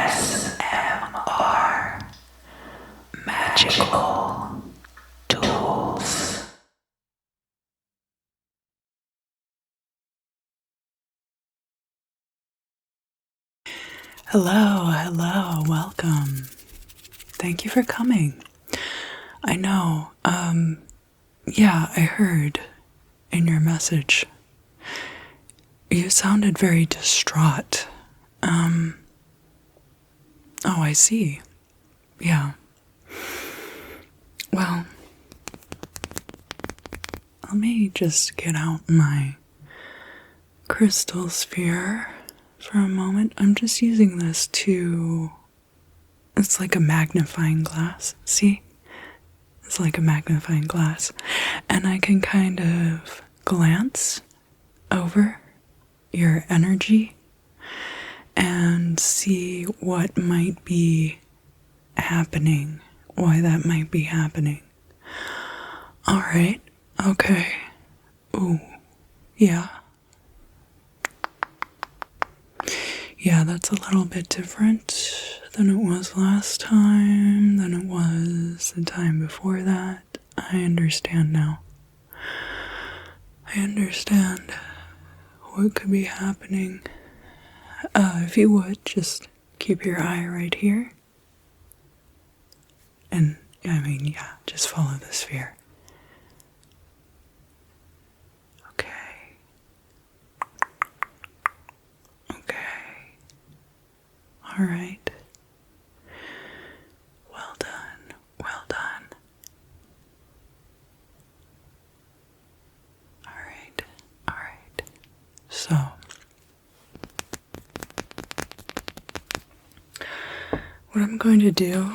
ASMR Magical Tools. Hello, welcome. Thank you for coming. I know, I heard in your message. You sounded very distraught. Oh, I see. Yeah. Well, let me just get out my crystal sphere for a moment. I'm just using this it's like a magnifying glass. See? It's like a magnifying glass. And I can kind of glance over your energy and see what might be happening, why that might be happening. Alright, okay. Ooh, yeah. Yeah, that's a little bit different than it was last time, than it was the time before that. I understand now. I understand what could be happening. If you would, just keep your eye right here. And, just follow the sphere. Okay. Alright. Well done. Alright. So, what I'm going to do,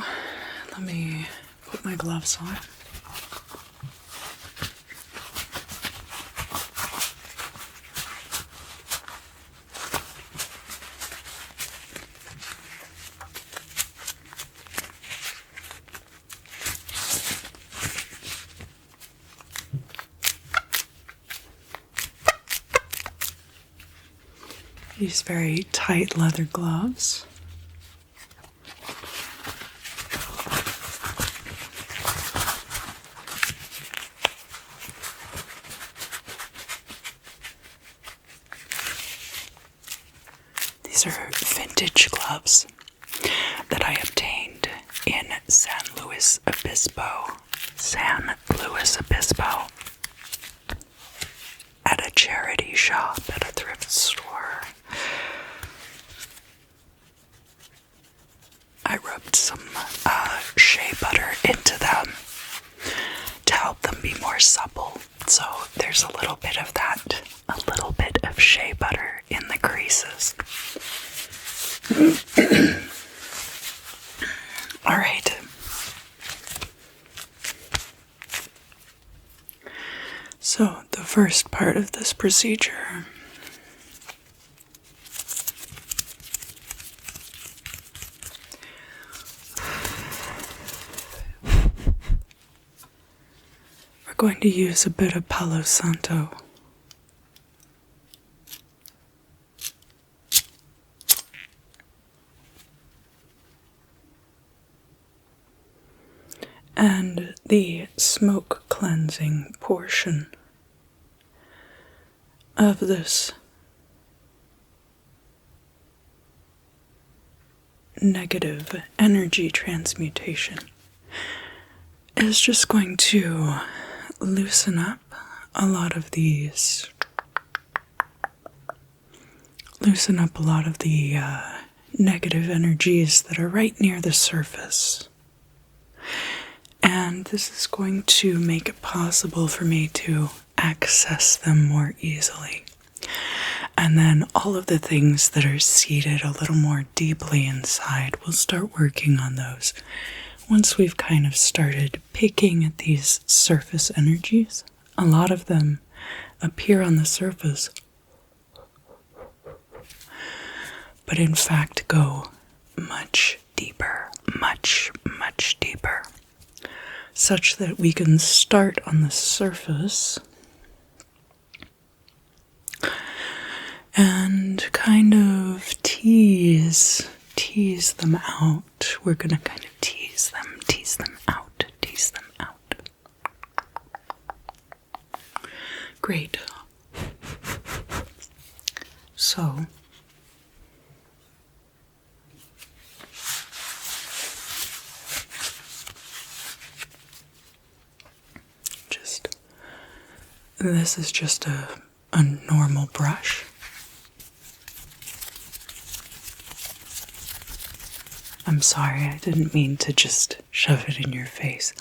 let me put my gloves on. These very tight leather gloves. These are vintage gloves that I obtained in San Luis Obispo, at a charity shop, at a thrift store. I rubbed some shea butter into them to help them be more supple. So there's a little bit of that, a little bit of shea butter in the creases. All right. So the first part of this procedure we're going to use a bit of Palo Santo. And the smoke cleansing portion of this negative energy transmutation is just going to loosen up a lot of the negative energies that are right near the surface. And this is going to make it possible for me to access them more easily. And then all of the things that are seated a little more deeply inside, we'll start working on those. Once we've kind of started picking at these surface energies, a lot of them appear on the surface, but in fact go much deeper, much deeper. Such that we can start on the surface and kind of tease tease them out. We're going to kind of tease them out, tease them out. Great. So, this is just a normal brush. I'm sorry, I didn't mean to just shove it in your face.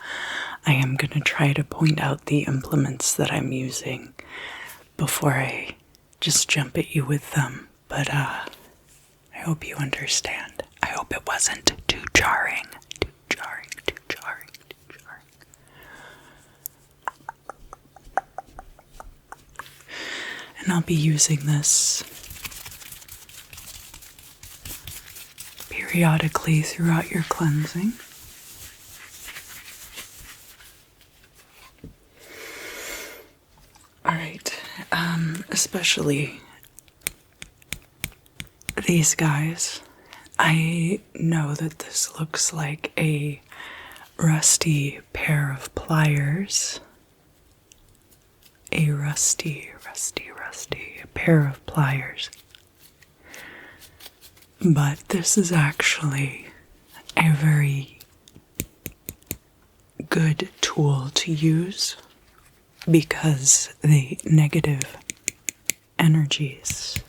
I am going to try to point out the implements that I'm using before I just jump at you with them. But I hope you understand. I hope it wasn't too jarring. Too jarring. And I'll be using this periodically throughout your cleansing. Alright, especially these guys. I know that this looks like a rusty pair of pliers. A rusty pair of pliers. But this is actually a very good tool to use because the negative energies,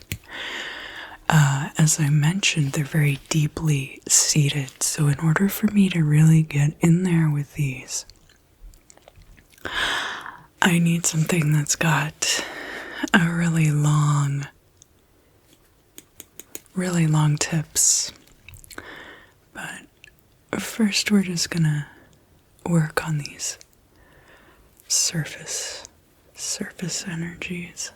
as I mentioned, they're very deeply seated. So in order for me to really get in there with these, I need something that's got a really long tips. But first we're just gonna work on these surface energies.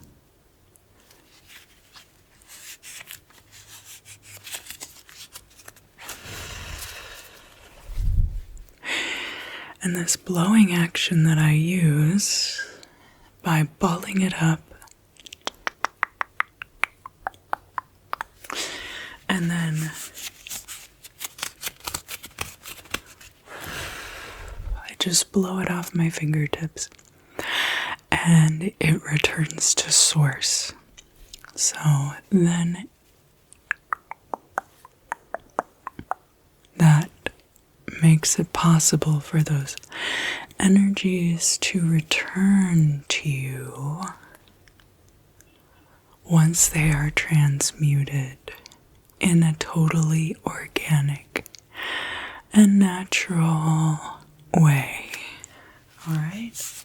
And this blowing action that I use by balling it up and then I just blow it off my fingertips and it returns to source. So then that makes it possible for those energies to return to you once they are transmuted in a totally organic and natural way. All right?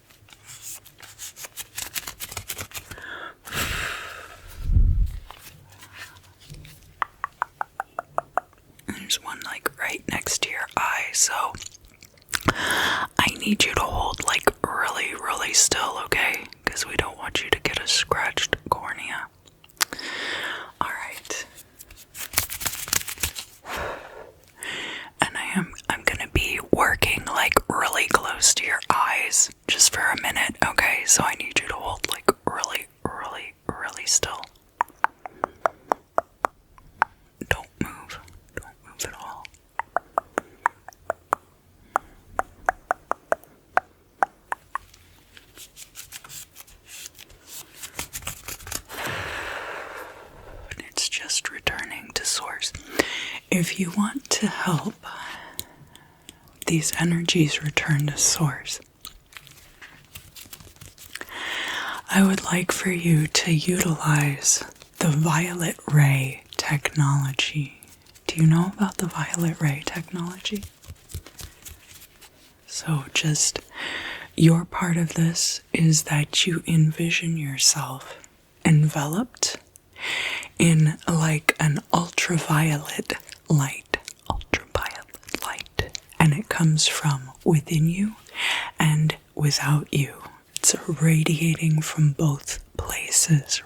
There's one like right next to your eye, so I need you to hold like really, really still, okay? Because we don't want you to get a scratched cornea. All right. And I'm gonna be working like really close to your eyes just for a minute, okay? So I need you to hold like really, really, really still. Don't move at all. And it's just returning to source. If you want to help these energies return to source, I would like for you to utilize the violet ray technology. Do you know about the violet ray technology? So just your part of this is that you envision yourself enveloped in like an ultraviolet light, and it comes from within you and without you. It's radiating from both places,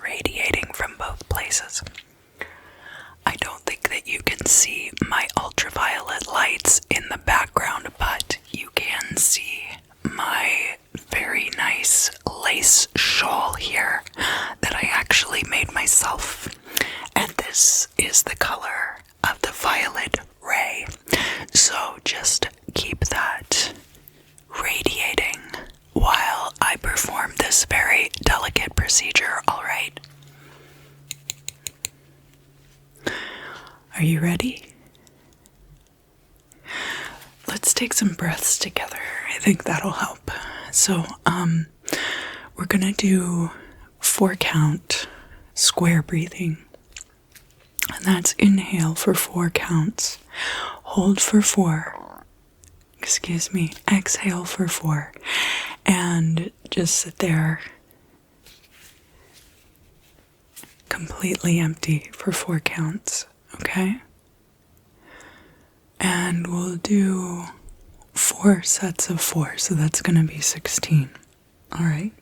I don't think that you can see my ultraviolet lights in the background, but you can see my very nice lace shawl here that I actually made myself. And this is the color of the violet ray. So just keep that radiating while I perform this very delicate procedure, alright? Are you ready? Let's take some breaths together. I think that'll help. So, we're gonna do 4 count square breathing. And that's inhale for 4 counts, hold for 4, exhale for 4, and just sit there completely empty for 4 counts, okay? And we'll do 4 sets of 4, so that's going to be 16, all right?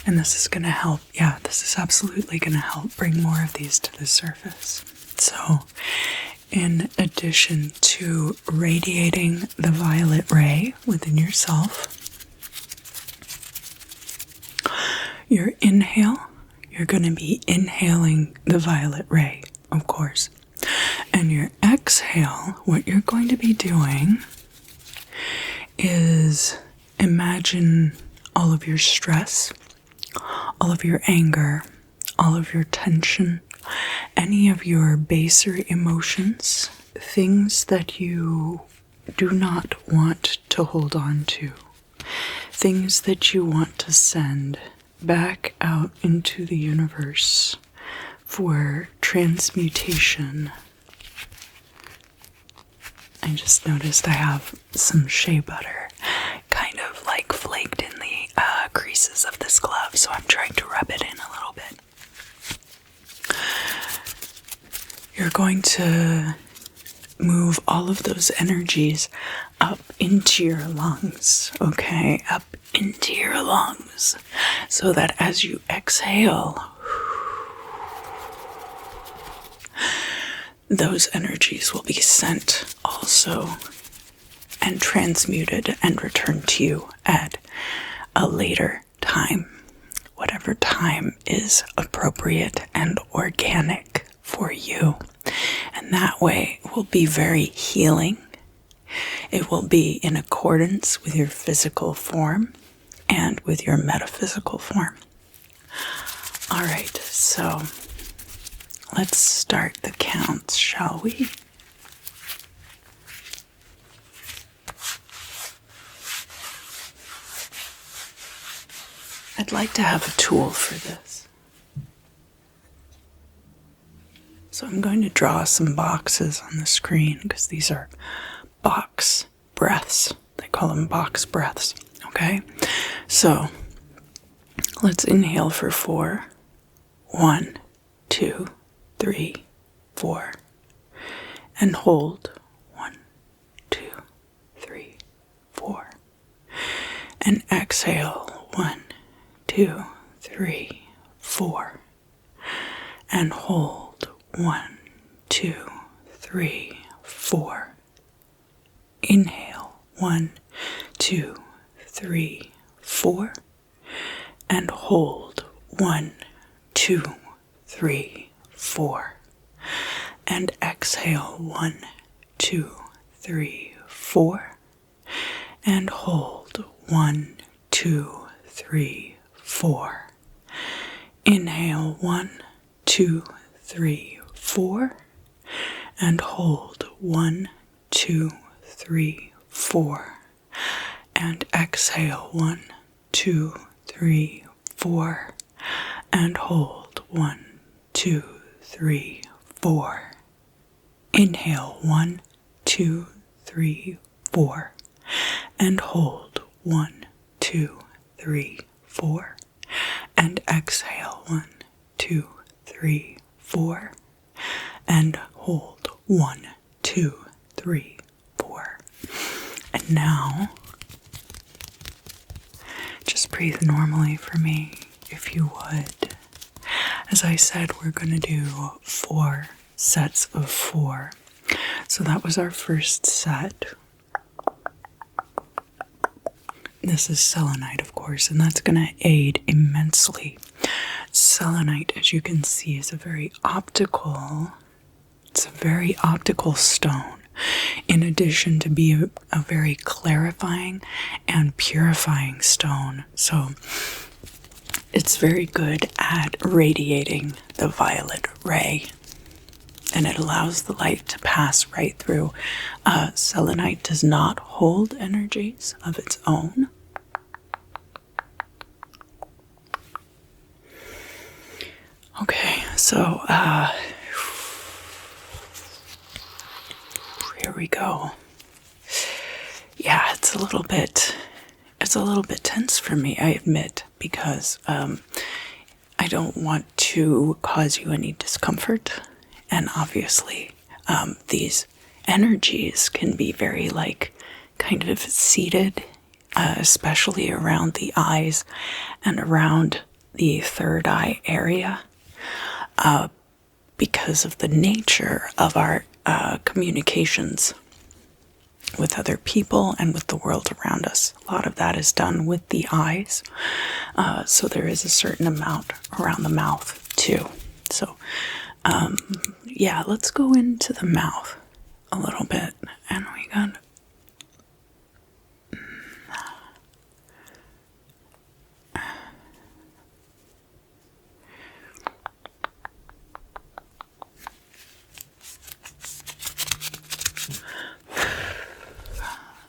And this is going to help, this is absolutely going to help bring more of these to the surface. So, in addition to radiating the violet ray within yourself, your inhale, you're going to be inhaling the violet ray, of course. And your exhale, what you're going to be doing is imagine all of your stress, all of your anger, all of your tension, any of your baser emotions, things that you do not want to hold on to, things that you want to send back out into the universe for transmutation. I just noticed I have some shea butter kind of like flaked in the creases of this glove, so I'm trying to rub it in a little bit. You're going to move all of those energies up into your lungs, okay? Up into your lungs, so that as you exhale, those energies will be sent also and transmuted and returned to you at a later time, whatever time is appropriate and organic for you. And that way it will be very healing. It will be in accordance with your physical form and with your metaphysical form. All right, so let's start the counts, shall we? I'd like to have a tool for this. So I'm going to draw some boxes on the screen because these are box breaths. They call them box breaths, okay? So let's inhale for 4. 1, 2, 3, 4. And hold. 1, 2, 3, 4. And exhale. 1, 2, 3, 4. And hold. 1, 2, 3, 4. Inhale. 1, 2, 3, 4. And hold. 1, 2, 3, 4. And exhale. 1, 2, 3, 4. And hold. 1, 2, 3, 4. Inhale. 1, 2, 3, 4. And hold. 1, 2, 3, 4. And exhale. 1, 2, 3, 4. And hold. 1, 2, 3, 4. Inhale. 1, 2, 3, 4. And hold. 1, 2, 3, 4. And exhale. 1, 2, 3, 4. And hold. 1, 2, 3, 4. And now, just breathe normally for me, if you would. As I said, we're going to do 4 sets of 4. So that was our first set. This is selenite, of course, and that's going to aid immensely Selenite, as you can see, is a very optical stone, in addition to be a very clarifying and purifying stone. So it's very good at radiating the violet ray, and it allows the light to pass right through. Selenite does not hold energies of its own. Okay, so here we go. Yeah, it's a little bit tense for me, I admit, because I don't want to cause you any discomfort, and obviously these energies can be very kind of seated, especially around the eyes and around the third eye area, because of the nature of our communications with other people and with the world around us. A lot of that is done with the eyes, so there is a certain amount around the mouth too. So yeah, let's go into the mouth a little bit, and we got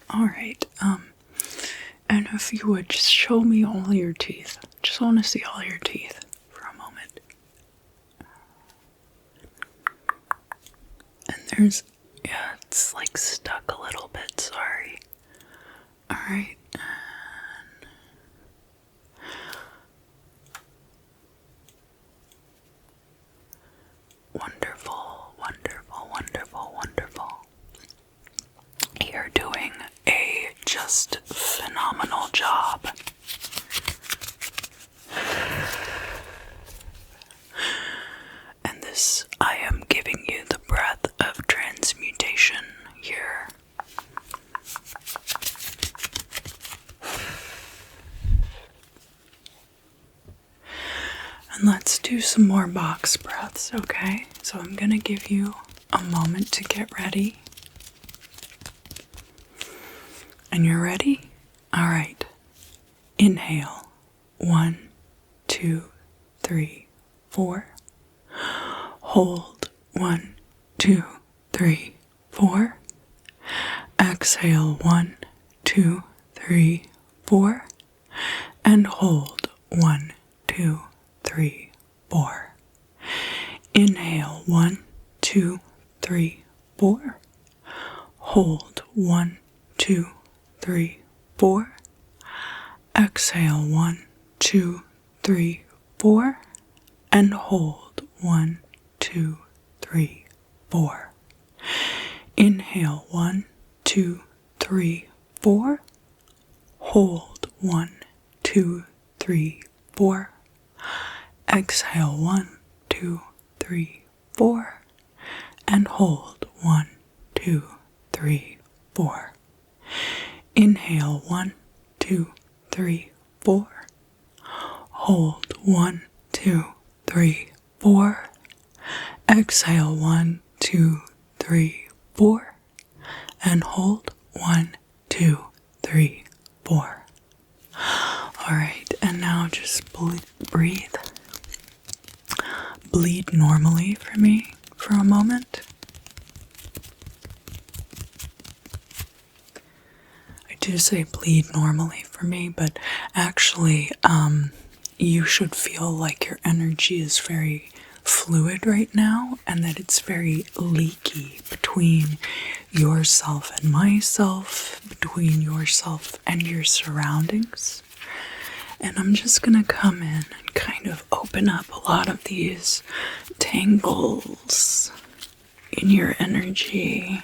all right, and if you would just show me all your teeth. Just want to see all your teeth for a moment. And there's, yeah, it's like stuck a little bit, sorry. All right. Wonderful, wonderful, wonderful, wonderful. You're doing a just phenomenal job. And this, I am giving you the breath of transmutation here. And let's do some more box breaths, okay? So I'm gonna give you a moment to get ready. And you're ready? All right. Inhale. 1, 2, 3, 4. Hold. 1, 2, 3, 4. Exhale. 1, 2, 3, 4. And hold. 1, 2, 3, 4. Inhale. 1, 2, 3, 4. Hold. 1, 2, 3, 4. Exhale. 1, 2, 3, 4. And hold. 1, 2, 3, 4. Inhale. 1, 2, 3, 4. Hold. 1, 2, 3, 4. Exhale. 1, 2, 3, 4. And hold. 1, 2, 3, 4. Inhale. 1, 2, 3, 4. Hold. 1, 2, 3, 4. Exhale. 1, 2, 3, 4. And hold. 1, 2, 3, 4. Alright, and now just breathe. Bleed normally for me for a moment. I do say bleed normally for me, but actually, you should feel like your energy is very fluid right now, and that it's very leaky between yourself and myself, between yourself and your surroundings. And I'm just gonna come in and kind of open up a lot of these tangles in your energy.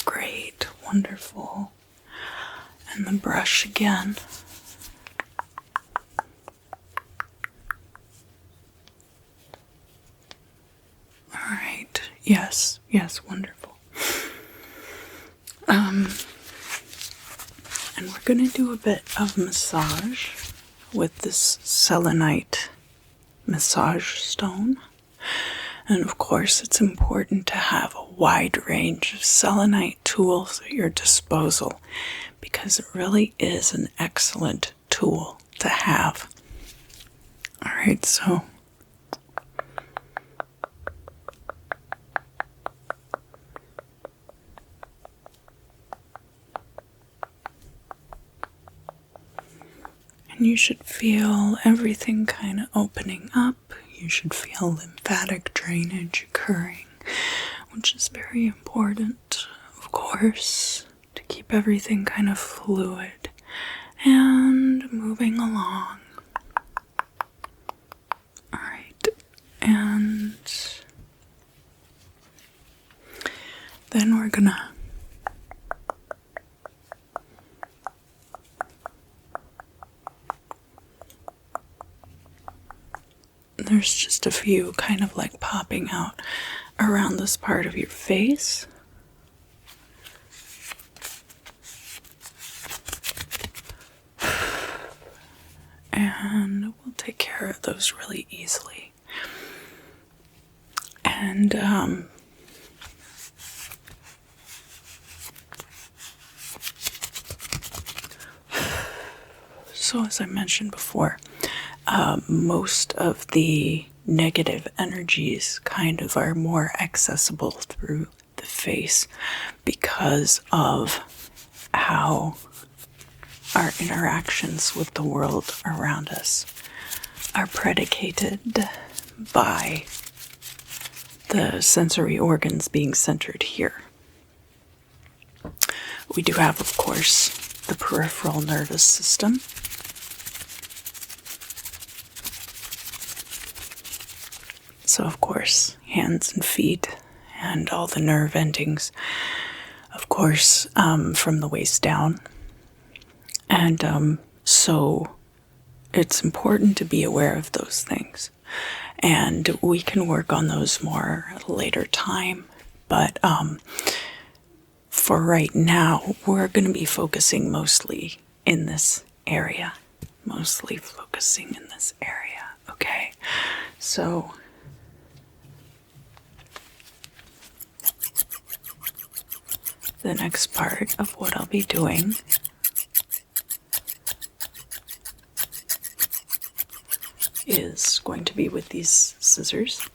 Great, wonderful. And the brush again. All right. Yes, wonderful. And we're gonna do a bit of massage with this selenite massage stone. And of course, it's important to have a wide range of selenite tools at your disposal because it really is an excellent tool to have. All right, so and you should feel everything kind of opening up. You should feel lymphatic drainage occurring, which is very important, of course, to keep everything kind of fluid and moving along. All right, and then we're gonna there's just a few kind of like popping out around this part of your face. And we'll take care of those really easily. And so as I mentioned before, most of the negative energies kind of are more accessible through the face because of how our interactions with the world around us are predicated by the sensory organs being centered here. We do have, of course, the peripheral nervous system. So, of course, hands and feet and all the nerve endings, of course, from the waist down. And so it's important to be aware of those things. And we can work on those more at a later time. But for right now, we're going to be focusing mostly in this area. Okay? So the next part of what I'll be doing is going to be with these scissors.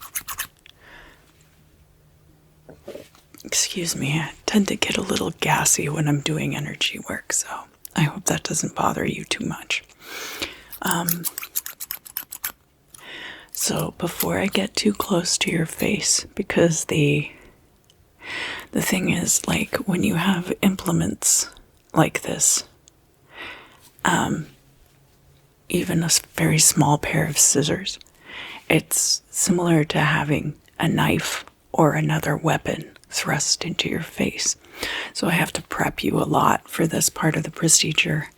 Excuse me, I tend to get a little gassy when I'm doing energy work, so I hope that doesn't bother you too much. So before I get too close to your face, because the thing is, like, when you have implements like this, even a very small pair of scissors, it's similar to having a knife or another weapon thrust into your face. So I have to prep you a lot for this part of the procedure.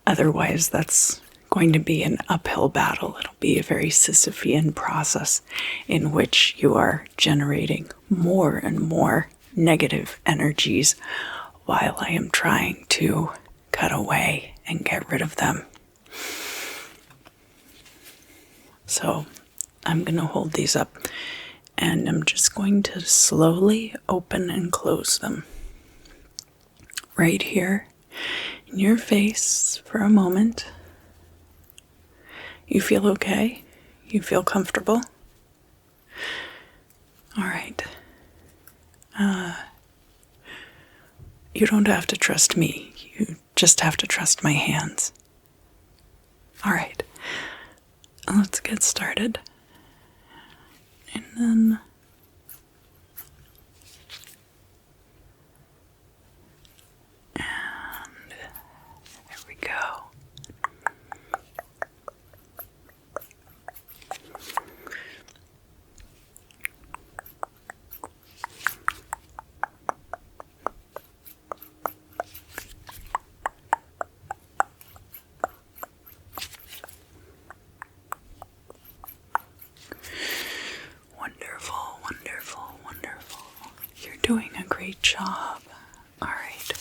Otherwise, that's going to be an uphill battle. It'll be a very Sisyphean process in which you are generating more and more negative energies while I am trying to cut away and get rid of them. So I'm going to hold these up and I'm just going to slowly open and close them right here in your face for a moment. You feel okay? You feel comfortable? All right. You don't have to trust me. You just have to trust my hands. All right. Let's get started. And then there we go. Doing a great job. All right.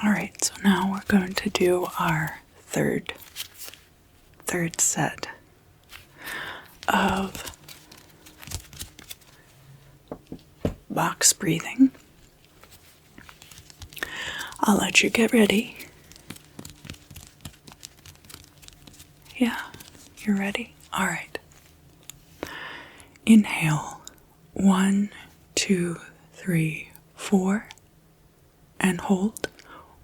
Alright, so now we're going to do our third set of box breathing. I'll let you get ready. Yeah, you're ready? Alright. Inhale. 1, 2, 3, 4. And hold.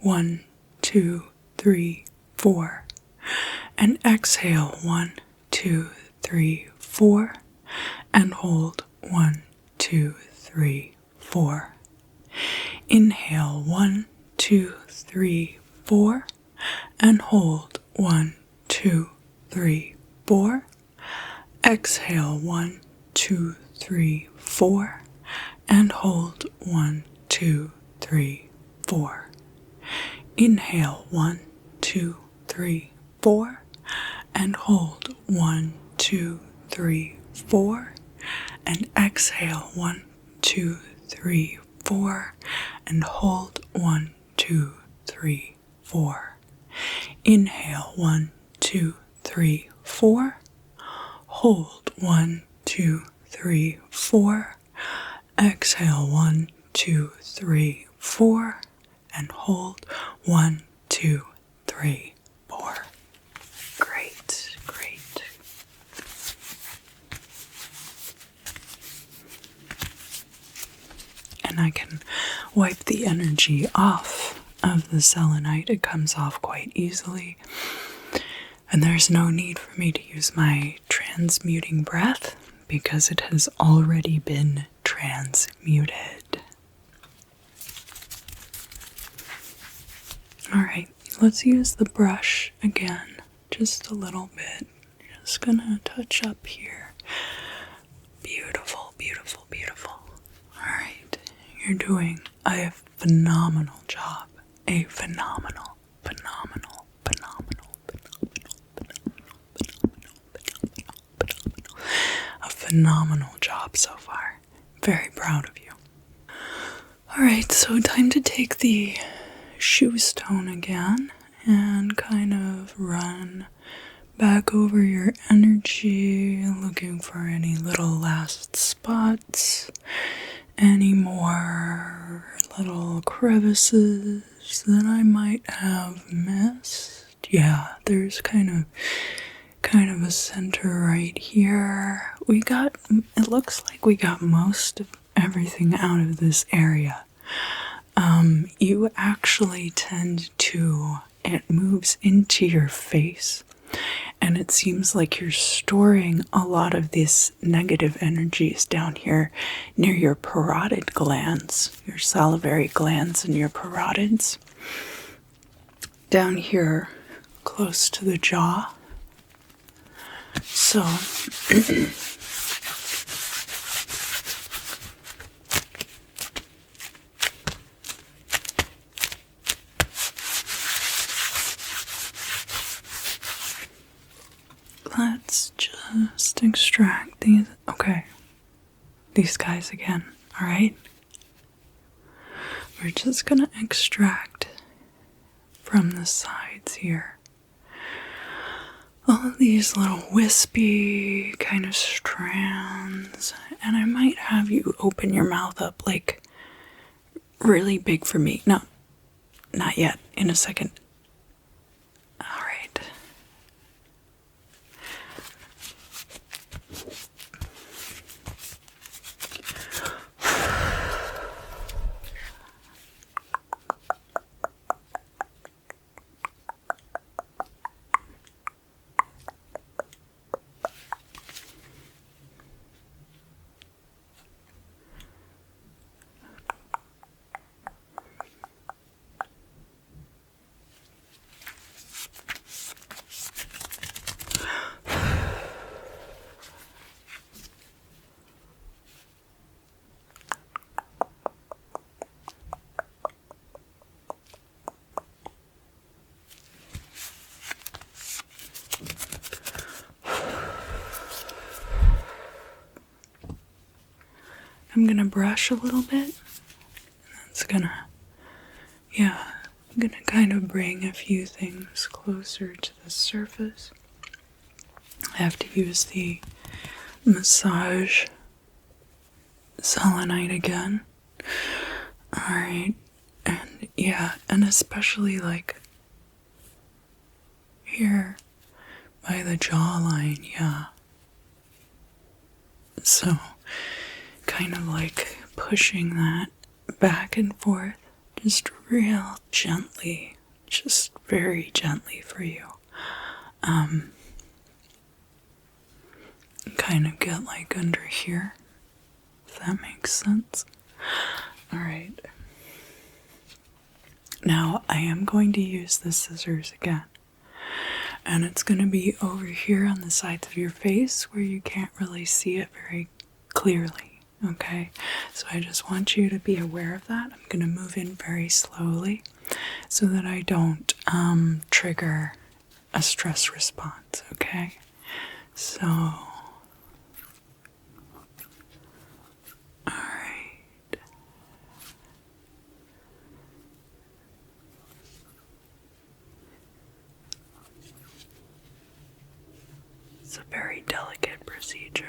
1, 2, 3, 4. And exhale. 1, 2, 3, 4. And hold. 1, 2, 3, 4. Inhale. 1, 2, 3, 4. And hold. 1, 2, 3, 4. Exhale. 1, 2, 3, 4. And hold. 1, 2, 3, 4. Inhale. 1, 2, 3, 4. And hold. 1, 2, 3, 4. And exhale. 1, 2, 3, 4. And hold. 1, 2, 3, 4. Inhale. 1, 2, 3, 4. Hold. 1, 2, 3, 4. Exhale. 1, 2, 3, 4. And hold. 1, 2, 3, 4. Great, great. And I can wipe the energy off of the selenite. It comes off quite easily. And there's no need for me to use my transmuting breath because it has already been transmuted. Alright, let's use the brush again, just a little bit. Just gonna touch up here. Beautiful, beautiful, beautiful. Alright, you're doing a phenomenal job. A phenomenal, phenomenal, phenomenal, phenomenal, phenomenal, phenomenal, phenomenal. A phenomenal job so far. Very proud of you. Alright, so time to take the shoe stone again and kind of run back over your energy, looking for any little last spots, any more little crevices that I might have missed. Yeah, there's kind of a center right here. It looks like we got most of everything out of this area. You actually it moves into your face, and it seems like you're storing a lot of these negative energies down here near your parotid glands, your salivary glands and your parotids. Down here, close to the jaw. So, let's just extract these. Okay. These guys again, alright? We're just gonna extract from the sides here all of these little wispy kind of strands. And I might have you open your mouth up like really big for me. No, not yet. In a second. Alright. I'm gonna brush a little bit. It's gonna, I'm going to kind of bring a few things closer to the surface. I have to use the massage selenite again. Alright, and yeah, and especially like here by the jawline, yeah. So, kind of like pushing that back and forth, just real gently, just very gently for you. Kind of get like under here, if that makes sense. Alright. Now, I am going to use the scissors again. And it's going to be over here on the sides of your face where you can't really see it very clearly. Okay? So I just want you to be aware of that. I'm going to move in very slowly so that I don't trigger a stress response. Okay? So... it's a very delicate procedure.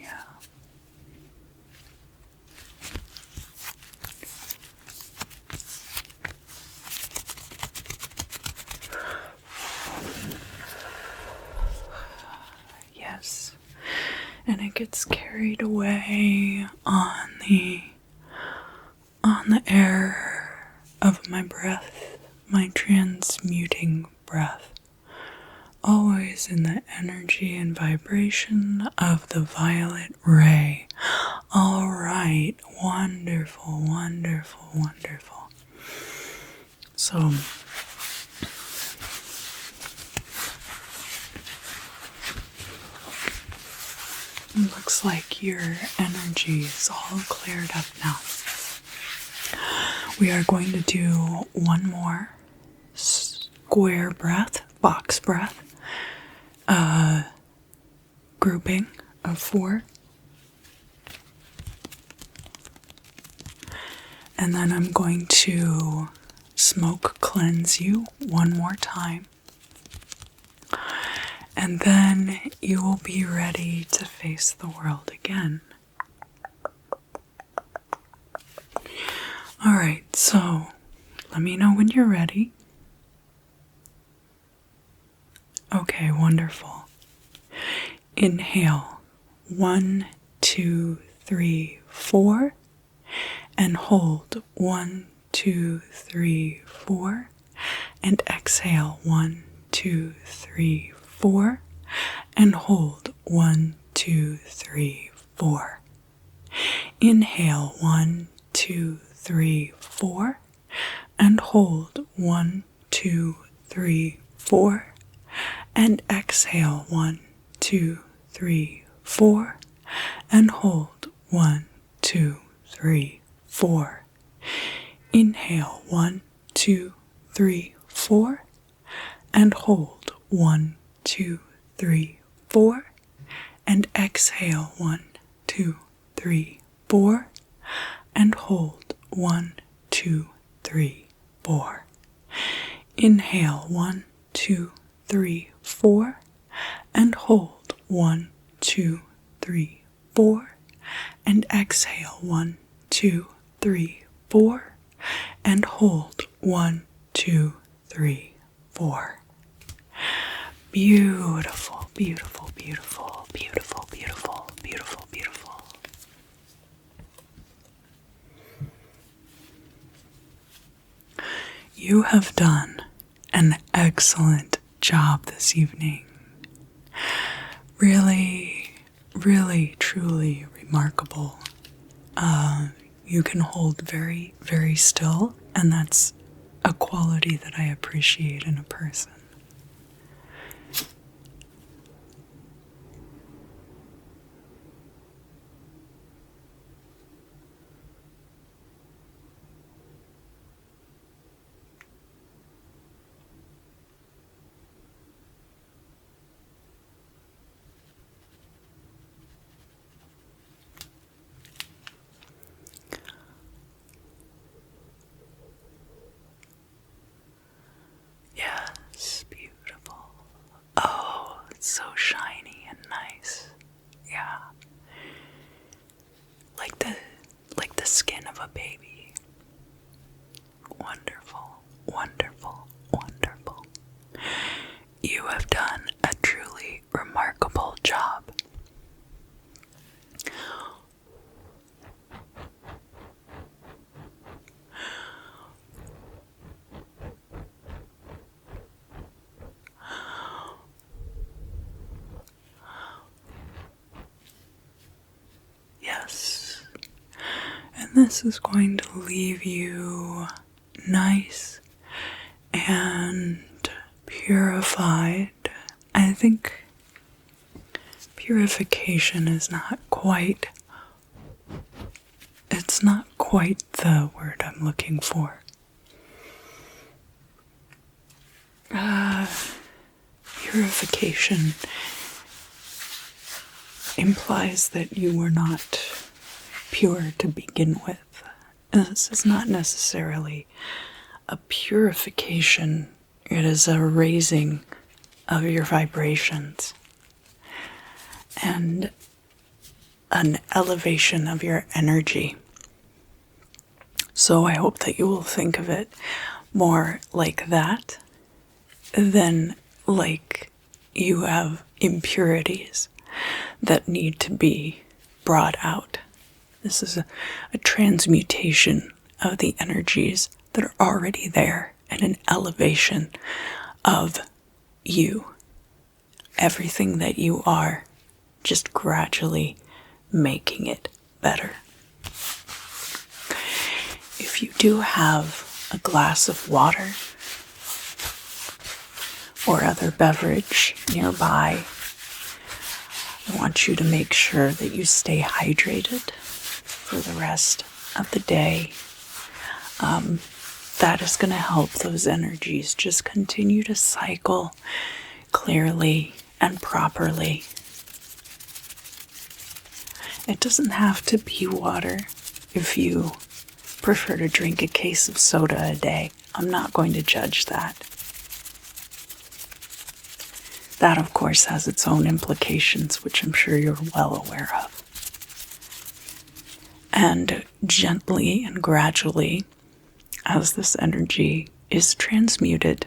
Yeah. Yes. And it gets carried away on the air of my breath, my transmuting breath, always in the energy and vibration of the violet ray. All right, wonderful, wonderful, wonderful. So it looks like your energy is all cleared up now. We are going to do one more square breath, box breath, grouping of 4. And then I'm going to smoke cleanse you one more time. And then you will be ready to face the world again. Alright, so let me know when you're ready. Okay, wonderful. Inhale, 1, 2, 3, 4, and hold, 1, 2, 3, 4, and exhale, 1, 2, 3, 4, and hold, 1, 2, 3, 4. Inhale, 1, 2, 3, 4, and hold, 1, 2, 3, 4, and exhale, 1, 2, 3, 4, and hold, 1, 2, 3, 4. Inhale, 1, 2, 3, 4, and hold, 1, 2, 3, 4, and exhale, 1, 2, 3, 4, and hold, 1, 2, 3, 4. Inhale, 1, 2, 3, 4, and hold, 1, 2, 3, 4, and exhale, 1, 2, 3, 4, and hold, 1, 2, 3, 4. Beautiful, beautiful, beautiful, beautiful, beautiful, beautiful, beautiful. You have done an excellent job this evening. Really, really, truly remarkable. You can hold very, very still, and that's a quality that I appreciate in a person. of a baby. Wonderful, wonderful, wonderful. You have done a truly remarkable job. Yes. And this is going to leave you nice and purified. I think purification is not quite the word I'm looking for. Purification implies that you were not pure to begin with. And this is not necessarily a purification, it is a raising of your vibrations and an elevation of your energy. So I hope that you will think of it more like that than like you have impurities that need to be brought out. This is a transmutation of the energies that are already there and an elevation of you. Everything that you are, just gradually making it better. If you do have a glass of water or other beverage nearby, I want you to make sure that you stay hydrated for the rest of the day. That is going to help those energies just continue to cycle clearly and properly. It doesn't have to be water if you prefer to drink a case of soda a day. I'm not going to judge that. That, of course, has its own implications, which I'm sure you're well aware of. And gently and gradually, as this energy is transmuted,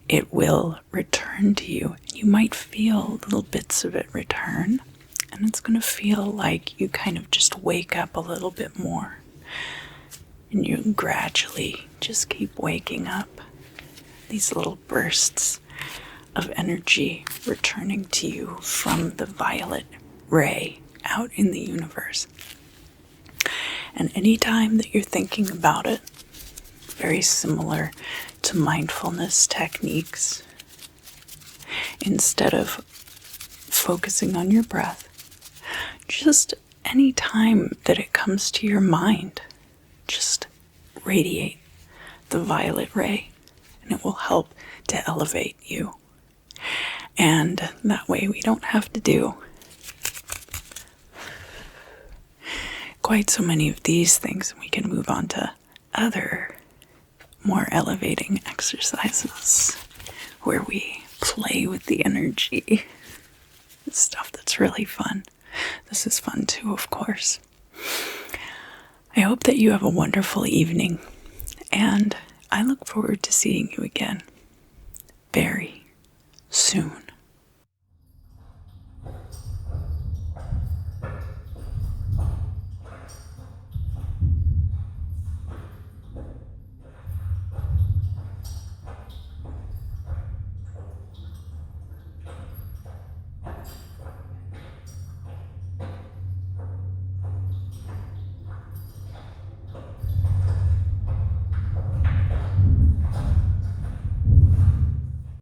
it will return to you. You might feel little bits of it return, and it's going to feel like you kind of just wake up a little bit more. And you gradually just keep waking up. These little bursts of energy returning to you from the violet ray out in the universe. And anytime that you're thinking about it, very similar to mindfulness techniques, instead of focusing on your breath, just any time that it comes to your mind, just radiate the violet ray, and it will help to elevate you. And that way we don't have to do quite so many of these things, and we can move on to other more elevating exercises where we play with the energy. Stuff that's really fun. This is fun too, of course. I hope that you have a wonderful evening, and I look forward to seeing you again very soon.